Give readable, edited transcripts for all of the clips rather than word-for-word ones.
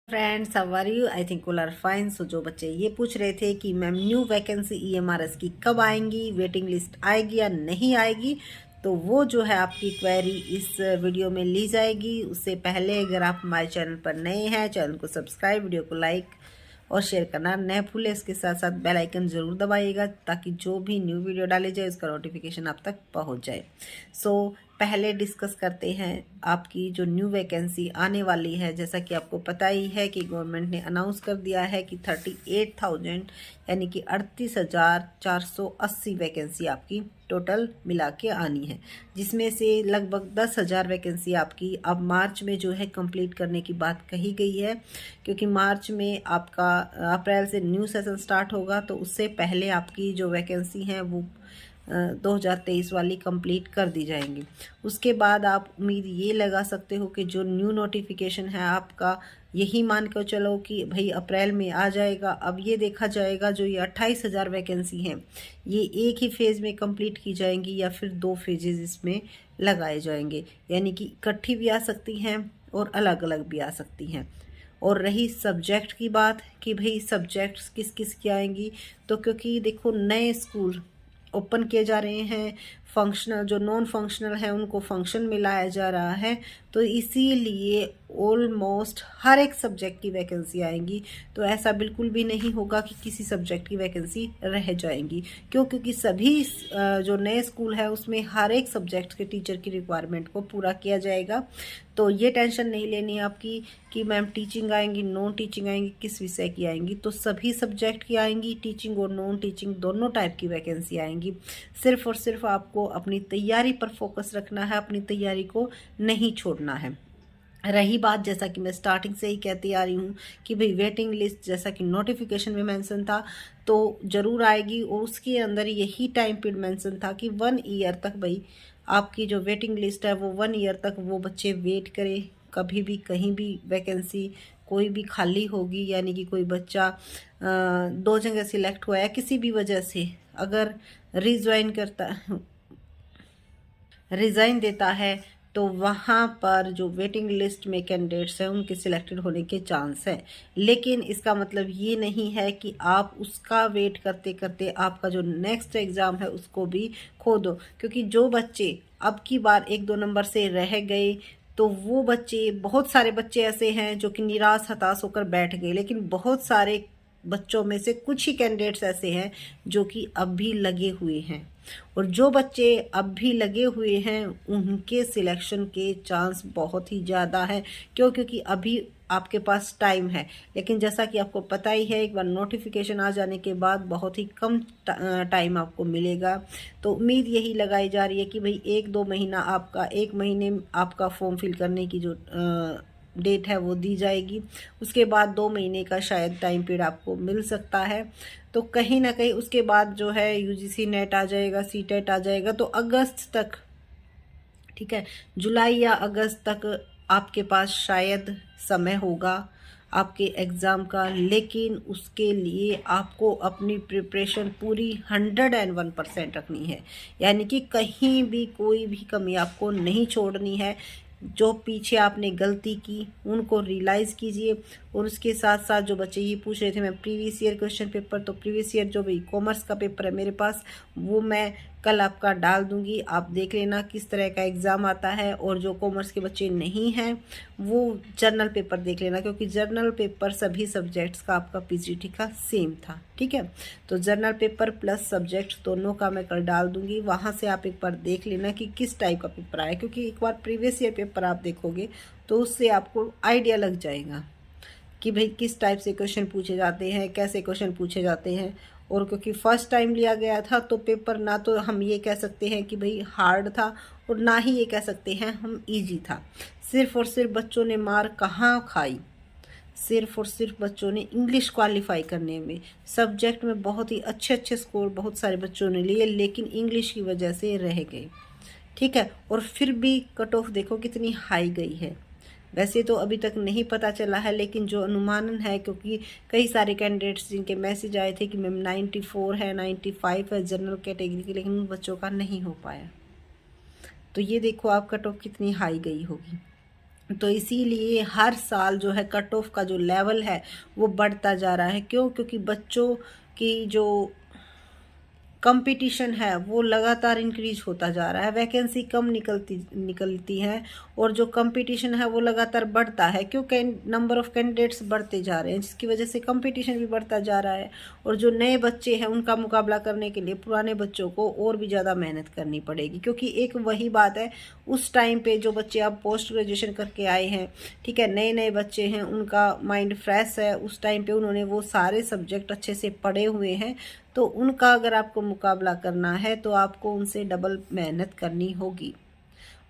Friends how are you. I think all are fine. So जो बच्चे ये पूछ रहे थे कि मैम न्यू वैकेंसी ईएमआरएस की कब आएंगी, वेटिंग लिस्ट आएगी या नहीं आएगी, तो वो जो है आपकी क्वेरी इस वीडियो में ली जाएगी। उससे पहले अगर आप हमारे चैनल पर नए हैं, चैनल को सब्सक्राइब, वीडियो को लाइक और शेयर करना न भूलें। इसके साथ साथ बेल आइकन ज़रूर दबाइएगा ताकि जो भी न्यू वीडियो डाली जाए उसका नोटिफिकेशन आप तक पहुंच जाए। सो पहले डिस्कस करते हैं आपकी जो न्यू वैकेंसी आने वाली है। जैसा कि आपको पता ही है कि गवर्नमेंट ने अनाउंस कर दिया है कि 38,000 यानी कि 38,480 वैकेंसी आपकी टोटल मिला के आनी है, जिसमें से लगभग 10,000 वैकेंसी आपकी अब मार्च में जो है कंप्लीट करने की बात कही गई है, क्योंकि मार्च में आपका अप्रैल से न्यू सेशन स्टार्ट होगा, तो उससे पहले आपकी जो वैकेंसी हैं वो 2023 वाली कंप्लीट कर दी जाएंगी। उसके बाद आप उम्मीद ये लगा सकते हो कि जो न्यू नोटिफिकेशन है आपका, यही मान कर चलो कि भाई अप्रैल में आ जाएगा। अब ये देखा जाएगा जो ये 28,000 वैकेंसी हैं ये एक ही फेज़ में कंप्लीट की जाएंगी या फिर दो फेजेस इसमें लगाए जाएंगे, यानी कि इकट्ठी भी आ सकती हैं और अलग अलग भी आ सकती हैं। और रही सब्जेक्ट की बात कि भाई सब्जेक्ट्स किस किस की आएंगी, तो क्योंकि देखो नए स्कूल ओपन किए जा रहे हैं, फंक्शनल जो नॉन फंक्शनल है उनको फंक्शन में लाया जा रहा है, तो इसीलिए ऑलमोस्ट हर एक सब्जेक्ट की वैकेंसी आएंगी। तो ऐसा बिल्कुल भी नहीं होगा कि किसी सब्जेक्ट की वैकेंसी रह जाएंगी, क्योंकि सभी जो नए स्कूल है उसमें हर एक सब्जेक्ट के टीचर की रिक्वायरमेंट को पूरा किया जाएगा। तो ये टेंशन नहीं लेनी है आपकी कि मैम टीचिंग आएंगी, नॉन टीचिंग आएंगी, किस विषय की आएंगी। तो सभी सब्जेक्ट की आएंगी, टीचिंग और नॉन टीचिंग दोनों टाइप की वैकेंसी आएंगी। सिर्फ और सिर्फ आपको अपनी तैयारी पर फोकस रखना है, अपनी तैयारी को नहीं छोड़ना है। रही बात, जैसा कि मैं स्टार्टिंग से ही कहती आ रही हूँ कि भाई वेटिंग लिस्ट जैसा कि नोटिफिकेशन में मेंशन था तो ज़रूर आएगी, और उसके अंदर यही टाइम पीरियड मेंशन था कि 1 ईयर तक भाई आपकी जो वेटिंग लिस्ट है वो 1 ईयर तक वो बच्चे वेट करें। कभी भी कहीं भी वैकेंसी कोई भी खाली होगी, यानी कि कोई बच्चा 2 जगह सिलेक्ट हुआ है किसी भी वजह से, अगर रिज़ाइन देता है तो वहाँ पर जो वेटिंग लिस्ट में कैंडिडेट्स हैं उनके सिलेक्टेड होने के चांस है। लेकिन इसका मतलब ये नहीं है कि आप उसका वेट करते करते आपका जो नेक्स्ट एग्ज़ाम है उसको भी खो दो, क्योंकि जो बच्चे अब की बार 1-2 नंबर से रह गए तो वो बच्चे, बहुत सारे बच्चे ऐसे हैं जो कि निराश हताश होकर बैठ गए, लेकिन बहुत सारे बच्चों में से कुछ ही कैंडिडेट्स ऐसे हैं जो कि अब भी लगे हुए हैं, और जो बच्चे अब भी लगे हुए हैं उनके सिलेक्शन के चांस बहुत ही ज़्यादा है। क्यों? क्योंकि अभी आपके पास टाइम है, लेकिन जैसा कि आपको पता ही है एक बार नोटिफिकेशन आ जाने के बाद बहुत ही कम टाइम आपको मिलेगा। तो उम्मीद यही लगाई जा रही है कि भाई 1-2 महीना आपका, 1 महीने आपका फॉर्म फिल करने की जो डेट है वो दी जाएगी। उसके बाद 2 महीने का शायद टाइम पीरियड आपको मिल सकता है। तो कहीं ना कहीं उसके बाद जो है यूजीसी नेट आ जाएगा, सी टेट आ जाएगा, तो अगस्त तक, ठीक है, जुलाई या अगस्त तक आपके पास शायद समय होगा आपके एग्ज़ाम का। लेकिन उसके लिए आपको अपनी प्रिपरेशन पूरी 101% रखनी है, यानी कि कहीं भी कोई भी कमी आपको नहीं छोड़नी है। जो पीछे आपने गलती की उनको रियलाइज़ कीजिए। और उसके साथ साथ जो बच्चे ये पूछ रहे थे मैं प्रीवियस ईयर क्वेश्चन पेपर, तो प्रीवियस ईयर जो भी कॉमर्स का पेपर है मेरे पास वो मैं कल आपका डाल दूंगी, आप देख लेना किस तरह का एग्ज़ाम आता है। और जो कॉमर्स के बच्चे नहीं हैं वो जर्नल पेपर देख लेना, क्योंकि जर्नल पेपर सभी सब्जेक्ट्स का आपका पीजीटी का सेम था, ठीक है। तो जर्नल पेपर प्लस सब्जेक्ट दोनों का मैं कल डाल दूंगी, वहाँ से आप एक बार देख लेना कि किस टाइप का पेपर आया, क्योंकि एक बार प्रीवियस ईयर पेपर आप देखोगे तो उससे आपको आइडिया लग जाएगा कि भाई किस टाइप से क्वेश्चन पूछे जाते हैं, कैसे क्वेश्चन पूछे जाते हैं। और क्योंकि फर्स्ट टाइम लिया गया था तो पेपर ना तो हम ये कह सकते हैं कि भाई हार्ड था और ना ही ये कह सकते हैं हम इजी था। सिर्फ और सिर्फ बच्चों ने मार कहाँ खाई, सिर्फ और सिर्फ बच्चों ने इंग्लिश क्वालिफाई करने में, सब्जेक्ट में बहुत ही अच्छे अच्छे स्कोर बहुत सारे बच्चों ने लिए, लेकिन इंग्लिश की वजह से रह गए, ठीक है। और फिर भी कट ऑफ देखो कितनी हाई गई है। वैसे तो अभी तक नहीं पता चला है, लेकिन जो अनुमानन है, क्योंकि कई सारे कैंडिडेट्स जिनके मैसेज आए थे कि मैम 94 है, 95 है जनरल कैटेगरी की, लेकिन उन बच्चों का नहीं हो पाया। तो ये देखो आप कट ऑफ कितनी हाई गई होगी। तो इसीलिए हर साल जो है कट ऑफ का जो लेवल है वो बढ़ता जा रहा है। क्यों? क्योंकि बच्चों की जो कंपटीशन है वो लगातार इंक्रीज होता जा रहा है, वैकेंसी कम निकलती है और जो कंपटीशन है वो लगातार बढ़ता है। क्यों? नंबर ऑफ कैंडिडेट्स बढ़ते जा रहे हैं, जिसकी वजह से कंपटीशन भी बढ़ता जा रहा है। और जो नए बच्चे हैं उनका मुकाबला करने के लिए पुराने बच्चों को और भी ज़्यादा मेहनत करनी पड़ेगी। क्योंकि एक वही बात है, उस टाइम पे जो बच्चे अब पोस्ट ग्रेजुएशन करके आए हैं, ठीक है, नए नए बच्चे हैं, उनका माइंड फ्रेश है, उस टाइम पे उन्होंने वो सारे सब्जेक्ट अच्छे से पढ़े हुए हैं। तो उनका अगर आपको मुकाबला करना है तो आपको उनसे डबल मेहनत करनी होगी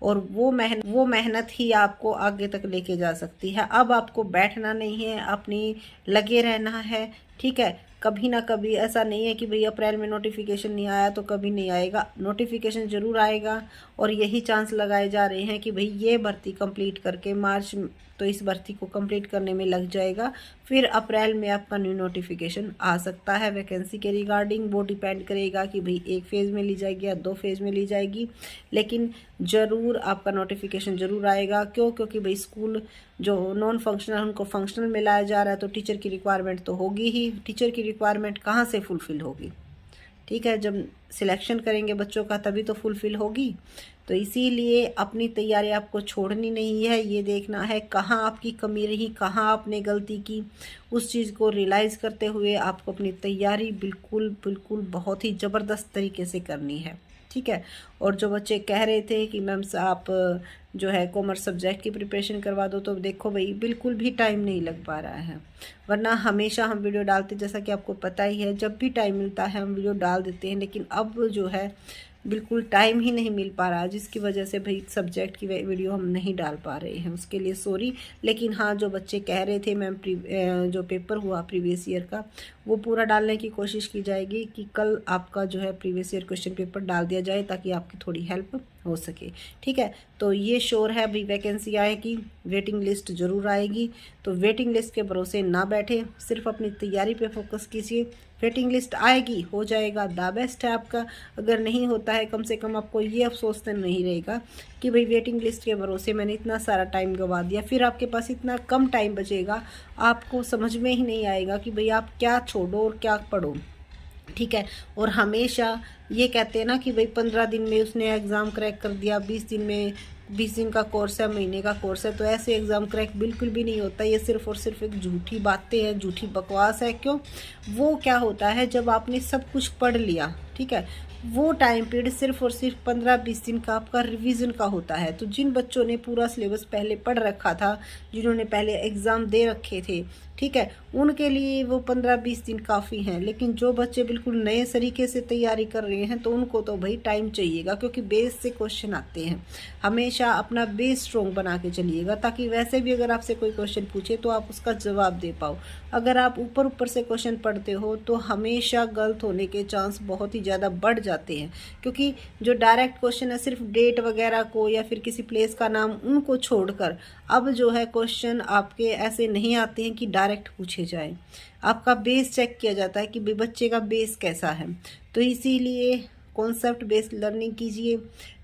और वो मेहनत ही आपको आगे तक लेके जा सकती है। अब आपको बैठना नहीं है, अपनी लगे रहना है, ठीक है। कभी ना कभी ऐसा नहीं है कि भाई अप्रैल में नोटिफिकेशन नहीं आया तो कभी नहीं आएगा, नोटिफिकेशन ज़रूर आएगा। और यही चांस लगाए जा रहे हैं कि भाई ये भर्ती कंप्लीट करके मार्च तो इस भर्ती को कंप्लीट करने में लग जाएगा, फिर अप्रैल में आपका न्यू नोटिफिकेशन आ सकता है वैकेंसी के रिगार्डिंग। वो डिपेंड करेगा कि भाई एक फेज़ में ली जाएगी या 2 फेज़ में ली जाएगी, लेकिन ज़रूर आपका नोटिफिकेशन ज़रूर आएगा। क्यों? क्योंकि भाई स्कूल जो नॉन फंक्शनल उनको फंक्शनल में लाया जा रहा है, तो टीचर की रिक्वायरमेंट तो होगी ही। टीचर की रिक्वायरमेंट कहाँ से फुलफ़िल होगी? ठीक है, जब सिलेक्शन करेंगे बच्चों का तभी तो फुलफ़िल होगी। तो इसीलिए अपनी तैयारी आपको छोड़नी नहीं है, ये देखना है कहाँ आपकी कमी रही, कहाँ आपने गलती की, उस चीज़ को रियलाइज़ करते हुए आपको अपनी तैयारी बिल्कुल बिल्कुल बहुत ही ज़बरदस्त तरीके से करनी है, ठीक है। और जो बच्चे कह रहे थे कि मैम आप जो है कॉमर्स सब्जेक्ट की प्रिपरेशन करवा दो, तो देखो भाई बिल्कुल भी टाइम नहीं लग पा रहा है। वरना हमेशा हम वीडियो डालते, जैसा कि आपको पता ही है, जब भी टाइम मिलता है हम वीडियो डाल देते हैं, लेकिन अब जो है बिल्कुल टाइम ही नहीं मिल पा रहा, जिसकी वजह से भाई सब्जेक्ट की वीडियो हम नहीं डाल पा रहे हैं, उसके लिए सॉरी। लेकिन हाँ, जो बच्चे कह रहे थे मैम जो पेपर हुआ प्रीवियस ईयर का, वो पूरा डालने की कोशिश की जाएगी कि कल आपका जो है प्रीवियस ईयर क्वेश्चन पेपर डाल दिया जाए, ताकि आपकी थोड़ी हेल्प हो सके, ठीक है। तो ये श्योर है भाई वैकेंसी आएगी, वेटिंग लिस्ट ज़रूर आएगी। तो वेटिंग लिस्ट के भरोसे ना बैठे, सिर्फ अपनी तैयारी पे फोकस कीजिए। वेटिंग लिस्ट आएगी, हो जाएगा, द बेस्ट है आपका। अगर नहीं होता है, कम से कम आपको ये अफसोस तो नहीं रहेगा कि भाई वेटिंग लिस्ट के भरोसे मैंने इतना सारा टाइम गंवा दिया। फिर आपके पास इतना कम टाइम बचेगा, आपको समझ में ही नहीं आएगा कि भाई आप क्या छोड़ो और क्या पढ़ो, ठीक है। और हमेशा ये कहते हैं ना कि भाई 15 दिन में उसने एग्ज़ाम क्रैक कर दिया, 20 दिन में, 20 दिन का कोर्स है, महीने का कोर्स है, तो ऐसे एग्ज़ाम क्रैक बिल्कुल भी नहीं होता। ये सिर्फ और सिर्फ एक झूठी बातें हैं, झूठी बकवास है। क्यों? वो क्या होता है, जब आपने सब कुछ पढ़ लिया, ठीक है, वो टाइम पीरियड सिर्फ और सिर्फ 15-20 दिन का आपका रिवीजन का होता है। तो जिन बच्चों ने पूरा सिलेबस पहले पढ़ रखा था, जिन्होंने पहले एग्ज़ाम दे रखे थे, ठीक है, उनके लिए वो 15-20 दिन काफ़ी हैं। लेकिन जो बच्चे बिल्कुल नए तरीके से तैयारी कर रहे हैं, तो उनको तो भाई टाइम चाहिएगा, क्योंकि बेस से क्वेश्चन आते हैं। हमेशा अपना बेस स्ट्रॉन्ग बना के चलिएगा, ताकि वैसे भी अगर आपसे कोई क्वेश्चन पूछे तो आप उसका जवाब दे पाओ। अगर आप ऊपर ऊपर से क्वेश्चन पढ़ते हो तो हमेशा गलत होने के चांस बहुत ही ज़्यादा बढ़ जाते हैं। क्योंकि जो डायरेक्ट क्वेश्चन है, सिर्फ डेट वगैरह को या फिर किसी प्लेस का नाम, उनको छोड़कर अब जो है क्वेश्चन आपके ऐसे नहीं आते हैं कि डायरेक्ट पूछे जाए। आपका बेस चेक किया जाता है कि भाई बच्चे का बेस कैसा है। तो इसीलिए कॉन्सेप्ट बेस्ड लर्निंग कीजिए,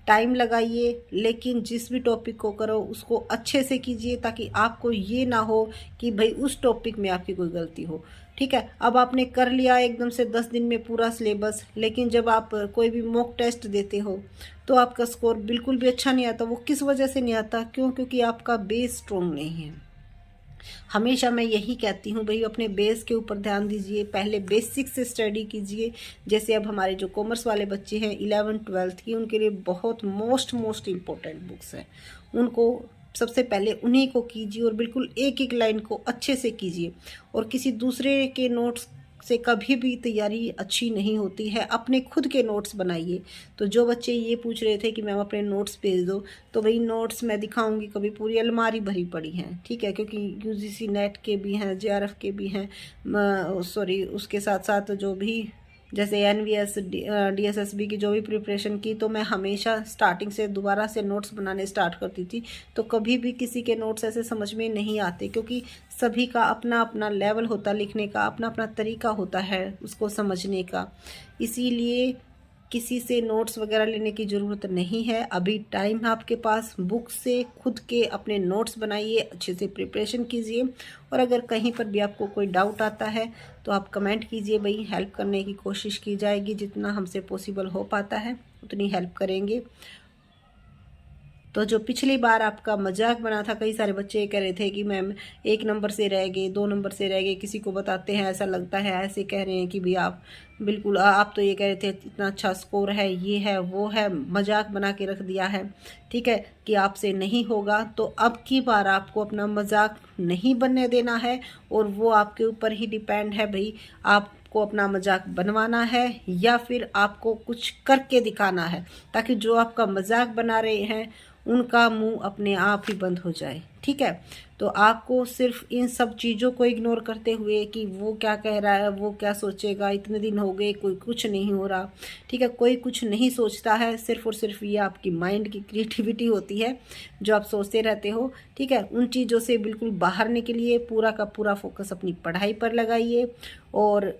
टाइम लगाइए, लेकिन जिस भी टॉपिक को करो उसको अच्छे से कीजिए, ताकि आपको ये ना हो कि भाई उस टॉपिक में आपकी कोई गलती हो, ठीक है। अब आपने कर लिया एकदम से 10 दिन में पूरा सिलेबस, लेकिन जब आप कोई भी मॉक टेस्ट देते हो तो आपका स्कोर बिल्कुल भी अच्छा नहीं आता। वो किस वजह से नहीं आता? क्यों? क्योंकि आपका बेस स्ट्रॉन्ग नहीं है। हमेशा मैं यही कहती हूँ भाई, अपने बेस के ऊपर ध्यान दीजिए, पहले बेसिक से स्टडी कीजिए। जैसे अब हमारे जो कॉमर्स वाले बच्चे हैं 11th-12th की, उनके लिए बहुत मोस्ट इम्पोर्टेंट बुक्स हैं, उनको सबसे पहले उन्हीं को कीजिए और बिल्कुल एक एक लाइन को अच्छे से कीजिए। और किसी दूसरे के नोट्स से कभी भी तैयारी अच्छी नहीं होती है, अपने खुद के नोट्स बनाइए। तो जो बच्चे ये पूछ रहे थे कि मैम अपने नोट्स भेज दो, तो वही नोट्स मैं दिखाऊंगी, कभी पूरी अलमारी भरी पड़ी हैं, ठीक है। क्योंकि यूजीसी नेट के भी हैं, जेआरएफ के भी हैं, सॉरी उसके साथ साथ जो भी जैसे एनवीएस डीएसएसबी की जो भी प्रिपरेशन की, तो मैं हमेशा स्टार्टिंग से दोबारा से नोट्स बनाने स्टार्ट करती थी। तो कभी भी किसी के नोट्स ऐसे समझ में नहीं आते, क्योंकि सभी का अपना अपना लेवल होता, लिखने का अपना अपना तरीका होता है उसको समझने का। इसीलिए किसी से नोट्स वगैरह लेने की ज़रूरत नहीं है। अभी टाइम है आपके पास, बुक से खुद के अपने नोट्स बनाइए, अच्छे से प्रिपरेशन कीजिए। और अगर कहीं पर भी आपको कोई डाउट आता है तो आप कमेंट कीजिए, भाई हेल्प करने की कोशिश की जाएगी, जितना हमसे पॉसिबल हो पाता है उतनी हेल्प करेंगे। तो जो पिछली बार आपका मजाक बना था, कई सारे बच्चे ये कह रहे थे कि मैम 1 नंबर से रह गए, 2 नंबर से रह गए, किसी को बताते हैं ऐसा लगता है, ऐसे कह रहे हैं कि भी आप बिल्कुल आप तो ये कह रहे थे इतना अच्छा स्कोर है, ये है वो है, मजाक बना के रख दिया है, ठीक है, कि आपसे नहीं होगा। तो अब की बार आपको अपना मजाक नहीं बनने देना है और वो आपके ऊपर ही डिपेंड है भाई, आपको अपना मजाक बनवाना है या फिर आपको कुछ करके दिखाना है, ताकि जो आपका मजाक बना रहे हैं उनका मुंह अपने आप ही बंद हो जाए। ठीक है, तो आपको सिर्फ इन सब चीज़ों को इग्नोर करते हुए कि वो क्या कह रहा है, वो क्या सोचेगा, इतने दिन हो गए कोई कुछ नहीं हो रहा, ठीक है, कोई कुछ नहीं सोचता है, सिर्फ और सिर्फ ये आपकी माइंड की क्रिएटिविटी होती है जो आप सोचते रहते हो। ठीक है, उन चीज़ों से बिल्कुल बाहर निकलिए, पूरा का पूरा फोकस अपनी पढ़ाई पर लगाइए और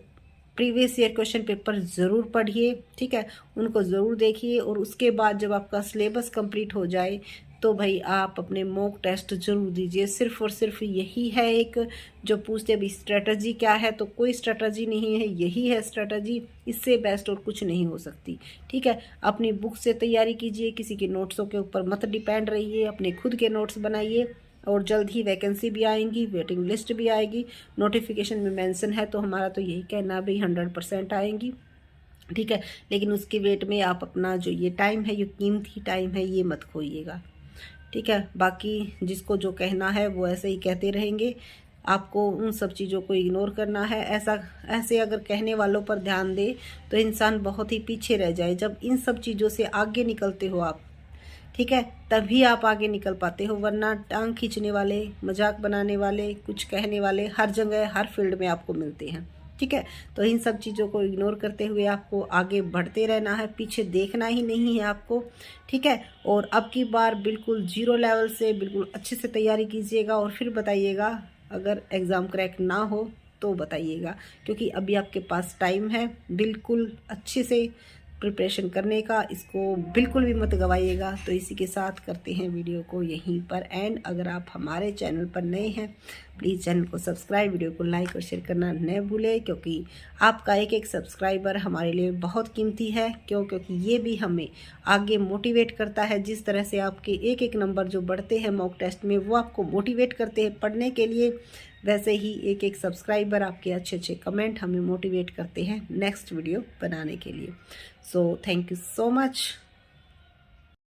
प्रीवियस ईयर क्वेश्चन पेपर ज़रूर पढ़िए। ठीक है, उनको ज़रूर देखिए और उसके बाद जब आपका सिलेबस कंप्लीट हो जाए तो भाई आप अपने मॉक टेस्ट ज़रूर दीजिए। सिर्फ और सिर्फ यही है एक जो पूछते अभी स्ट्रेटजी क्या है, तो कोई स्ट्रेटजी नहीं है, यही है स्ट्रेटजी, इससे बेस्ट और कुछ नहीं हो सकती। ठीक है, अपनी बुक से तैयारी कीजिए, किसी के नोट्सों के ऊपर मत डिपेंड रहिए, अपने खुद के नोट्स बनाइए और जल्द ही वैकेंसी भी आएंगी, वेटिंग लिस्ट भी आएगी, नोटिफिकेशन में मेंशन है, तो हमारा तो यही कहना भाई 100% आएंगी। ठीक है, लेकिन उसकी वेट में आप अपना जो ये टाइम है, ये कीमती टाइम है, ये मत खोइएगा। ठीक है, बाकी जिसको जो कहना है वो ऐसे ही कहते रहेंगे, आपको उन सब चीज़ों को इग्नोर करना है। ऐसे अगर कहने वालों पर ध्यान दे तो इंसान बहुत ही पीछे रह जाए। जब इन सब चीज़ों से आगे निकलते हो आप, ठीक है, तभी आप आगे निकल पाते हो, वरना टांग खींचने वाले, मजाक बनाने वाले, कुछ कहने वाले हर जगह हर फील्ड में आपको मिलते हैं। ठीक है, तो इन सब चीज़ों को इग्नोर करते हुए आपको आगे बढ़ते रहना है, पीछे देखना ही नहीं है आपको। ठीक है, और अब की बार बिल्कुल 0 लेवल से बिल्कुल अच्छे से तैयारी कीजिएगा और फिर बताइएगा, अगर एग्ज़ाम क्रैक ना हो तो बताइएगा, क्योंकि अभी आपके पास टाइम है बिल्कुल अच्छे से प्रिपरेशन करने का, इसको बिल्कुल भी मत गवाइएगा। तो इसी के साथ करते हैं वीडियो को यहीं पर एंड। अगर आप हमारे चैनल पर नए हैं प्लीज़ चैनल को सब्सक्राइब, वीडियो को लाइक और शेयर करना न भूलें, क्योंकि आपका एक एक सब्सक्राइबर हमारे लिए बहुत कीमती है। क्योंकि ये भी हमें आगे मोटिवेट करता है। जिस तरह से आपके एक एक नंबर जो बढ़ते हैं मॉक टेस्ट में, वो आपको मोटिवेट करते हैं पढ़ने के लिए, वैसे ही एक एक सब्सक्राइबर आपके अच्छे अच्छे कमेंट हमें मोटिवेट करते हैं नेक्स्ट वीडियो बनाने के लिए। So thank you so much.